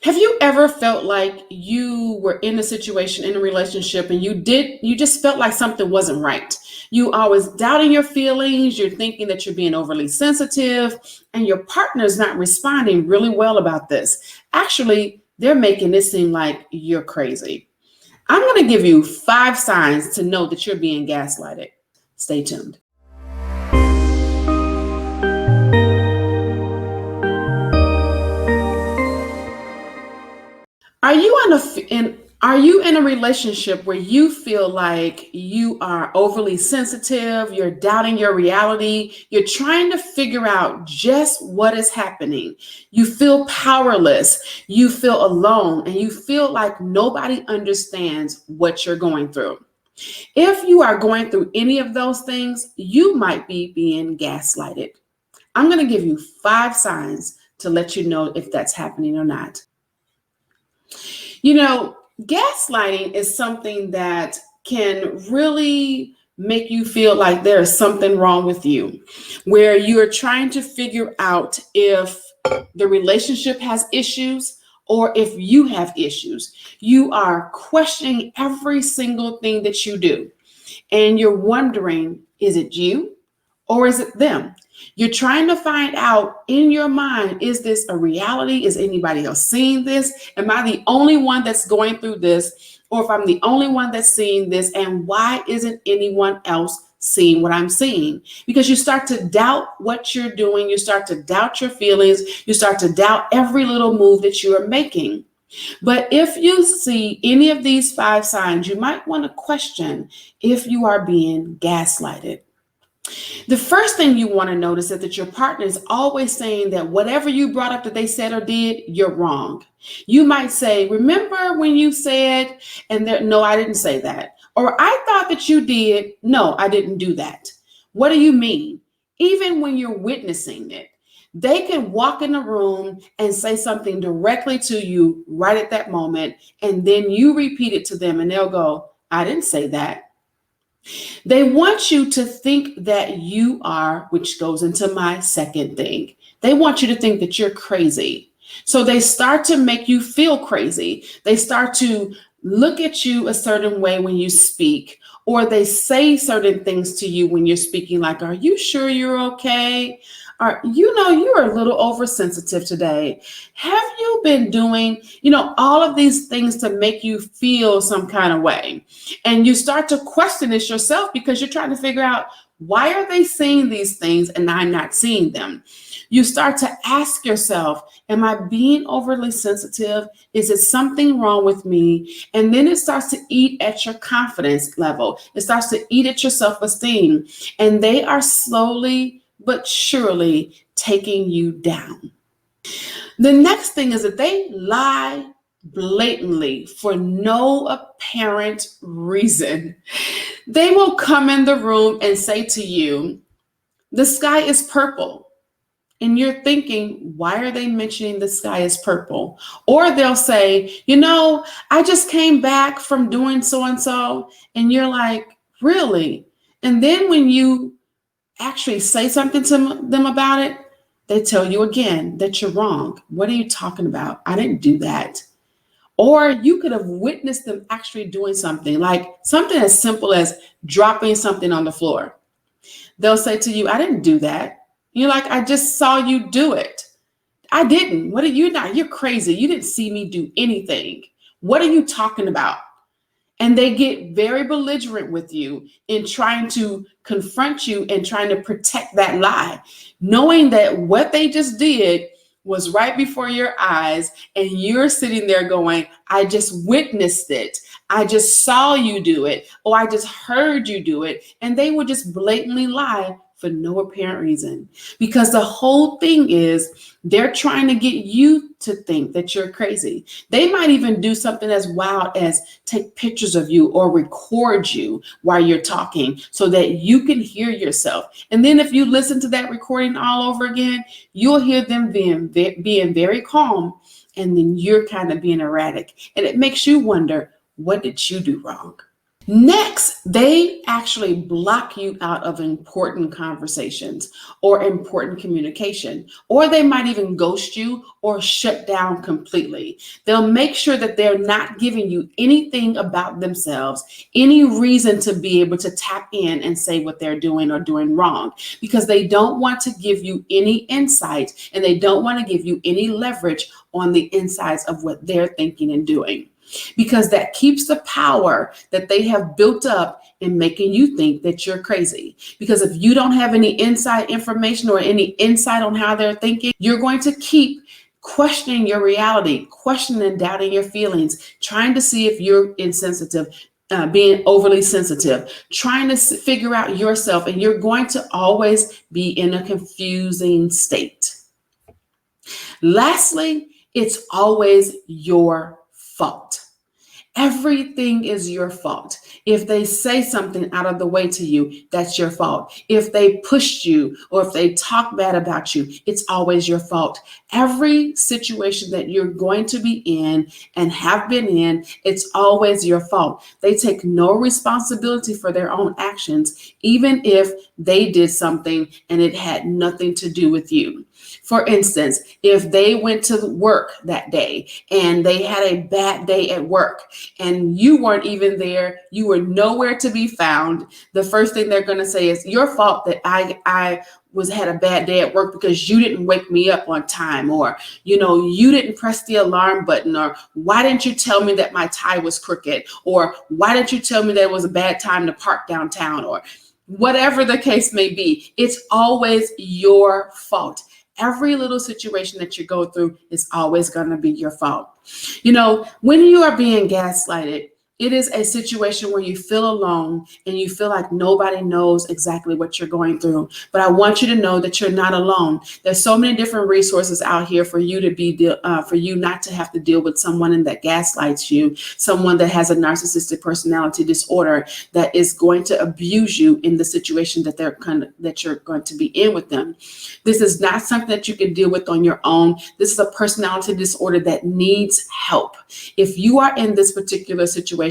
Have you ever felt like you were in a situation, in a relationship, and you just felt like something wasn't right? You always doubting your feelings, you're thinking that you're being overly sensitive, and your partner's not responding really well about this. Actually, they're making it seem like you're crazy. I'm going to give you 5 signs to know that you're being gaslighted. Stay tuned. Are you are you in a relationship where you feel like you are overly sensitive, you're doubting your reality, you're trying to figure out just what is happening. You feel powerless, you feel alone, and you feel like nobody understands what you're going through. If you are going through any of those things, you might be being gaslighted. I'm going to give you 5 signs to let you know if that's happening or not. You know, gaslighting is something that can really make you feel like there is something wrong with you, where you're trying to figure out if the relationship has issues or if you have issues. You are questioning every single thing that you do, and you're wondering, is it you or is it them? You're trying to find out in your mind, is this a reality? Is anybody else seeing this? Am I the only one that's going through this? Or if I'm the only one that's seeing this, and why isn't anyone else seeing what I'm seeing? Because you start to doubt what you're doing. You start to doubt your feelings. You start to doubt every little move that you are making. But if you see any of these 5 signs, you might want to question if you are being gaslighted. The first thing you want to notice is that your partner is always saying that whatever you brought up that they said or did, you're wrong. You might say, remember when you said, and no, I didn't say that. Or I thought that you did. No, I didn't do that. What do you mean? Even when you're witnessing it, they can walk in the room and say something directly to you right at that moment. And then you repeat it to them and they'll go, I didn't say that. They want you to think that you are, which goes into my second thing. They want you to think that you're crazy. So they start to make you feel crazy. They start to look at you a certain way when you speak, or they say certain things to you when you're speaking, like, are you sure you're okay? Or, you're a little oversensitive today. Have you been doing, all of these things to make you feel some kind of way? And you start to question this yourself because you're trying to figure out, why are they saying these things and I'm not seeing them? You start to ask yourself, am I being overly sensitive? Is it something wrong with me? And then it starts to eat at your confidence level. It starts to eat at your self-esteem. And they are slowly but surely taking you down. The next thing is that they lie blatantly for no apparent reason. They will come in the room and say to you, the sky is purple. And you're thinking, why are they mentioning the sky is purple? Or they'll say, I just came back from doing so-and-so. And you're like, really? And then when you actually say something to them about it, they tell you again that you're wrong. What are you talking about? I didn't do that. Or you could have witnessed them actually doing something, like something as simple as dropping something on the floor. They'll say to you, I didn't do that. You're like, I just saw you do it. I didn't. What are you not? You're crazy. You didn't see me do anything. What are you talking about? And they get very belligerent with you in trying to confront you and trying to protect that lie, knowing that what they just did was right before your eyes. And you're sitting there going, I just witnessed it. I just saw you do it. Or I just heard you do it. And they would just blatantly lie for no apparent reason, because the whole thing is they're trying to get you to think that you're crazy. They might even do something as wild as take pictures of you or record you while you're talking so that you can hear yourself. And then if you listen to that recording all over again, you'll hear them being very calm, and then you're kind of being erratic. And it makes you wonder, what did you do wrong? Next, they actually block you out of important conversations or important communication, or they might even ghost you or shut down completely. They'll make sure that they're not giving you anything about themselves, any reason to be able to tap in and say what they're doing or doing wrong, because they don't want to give you any insight and they don't want to give you any leverage on the insides of what they're thinking and doing, because that keeps the power that they have built up in making you think that you're crazy. Because if you don't have any inside information or any insight on how they're thinking, you're going to keep questioning your reality, questioning and doubting your feelings, trying to see if you're insensitive, being overly sensitive, trying to figure out yourself, and you're going to always be in a confusing state. Lastly, it's always your fault. Everything is your fault. If they say something out of the way to you, that's your fault. If they pushed you or if they talk bad about you, it's always your fault. Every situation that you're going to be in and have been in, it's always your fault. They take no responsibility for their own actions, even if they did something and it had nothing to do with you. For instance, if they went to work that day and they had a bad day at work and you weren't even there, you were nowhere to be found, the first thing they're going to say is your fault that I had a bad day at work because you didn't wake me up on time, or you didn't press the alarm button, or why didn't you tell me that my tie was crooked, or why didn't you tell me that it was a bad time to park downtown, or whatever the case may be. It's always your fault. Every little situation that you go through is always going to be your fault. When you are being gaslighted, it is a situation where you feel alone and you feel like nobody knows exactly what you're going through. But I want you to know that you're not alone. There's so many different resources out here for you for you not to have to deal with someone that gaslights you, someone that has a narcissistic personality disorder that is going to abuse you in the situation that you're going to be in with them. This is not something that you can deal with on your own. This is a personality disorder that needs help. If you are in this particular situation,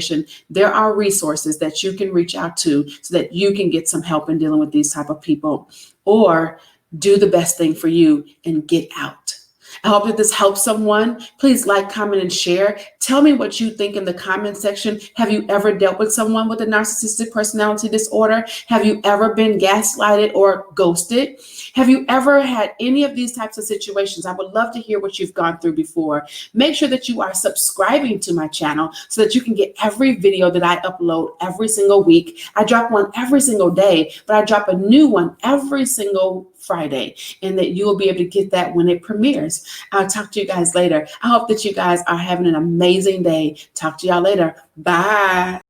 there are resources that you can reach out to so that you can get some help in dealing with these type of people, or do the best thing for you and get out. I hope that this helps someone. Please like, comment, and share. Tell me what you think in the comment section. Have you ever dealt with someone with a narcissistic personality disorder? Have you ever been gaslighted or ghosted? Have you ever had any of these types of situations? I would love to hear what you've gone through before. Make sure that you are subscribing to my channel so that you can get every video that I upload every single week. I drop one every single day, but I drop a new one every single Friday, and that you will be able to get that when it premieres. I'll talk to you guys later. I hope that you guys are having an amazing day. Talk to y'all later. Bye.